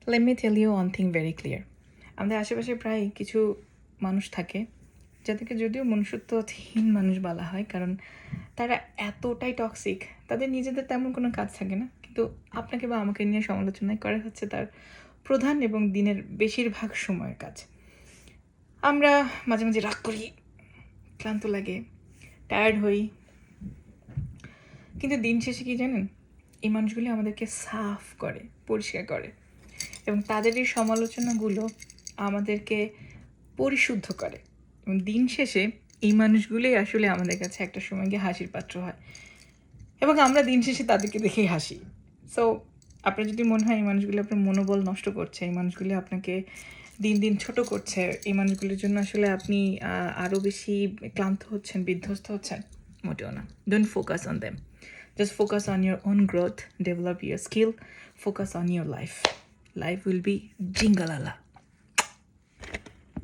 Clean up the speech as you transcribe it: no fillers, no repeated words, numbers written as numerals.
Let me tell you one thing very clear. আমাদের আশেপাশে প্রায় কিছু মানুষ থাকে যাদেরকে যদিও মনুষ্যত্বহীন মানুষ বলা হয়, কারণ তারা এতটাই টক্সিক, তাদের নিজেদের তেমন কোনো কাজ থাকে না, কিন্তু আপনাকে বা আমাকে নিয়ে সমালোচনায় করা হচ্ছে তার প্রধান এবং দিনের বেশিরভাগ সময়ের কাজ। আমরা মাঝে মাঝে রাগ করি, ক্লান্ত লাগে, টায়ার্ড হই, কিন্তু দিন শেষে কি জানেন, এই মানুষগুলি আমাদেরকে সাফ করে, পরিষ্কার করে, এবং তাদের এই সমালোচনাগুলো আমাদেরকে পরিশুদ্ধ করে, এবং দিন শেষে এই মানুষগুলোই আসলে আমাদের কাছে একটা সময় গিয়ে হাসির পাত্র হয়, এবং আমরা দিন শেষে তাদেরকে দেখেই হাসি। সো আপনার যদি মনে হয় এই মানুষগুলো আপনার মনোবল নষ্ট করছে, এই মানুষগুলো আপনাকে দিন দিন ছোট করছে, এই মানুষগুলোর জন্য আসলে আপনি আরও বেশি ক্লান্ত হচ্ছেন, বিধ্বস্ত হচ্ছেন, মোটেও না। Don't focus on them, just focus on your own growth, develop your skill, focus on your life. Life will be jingalala.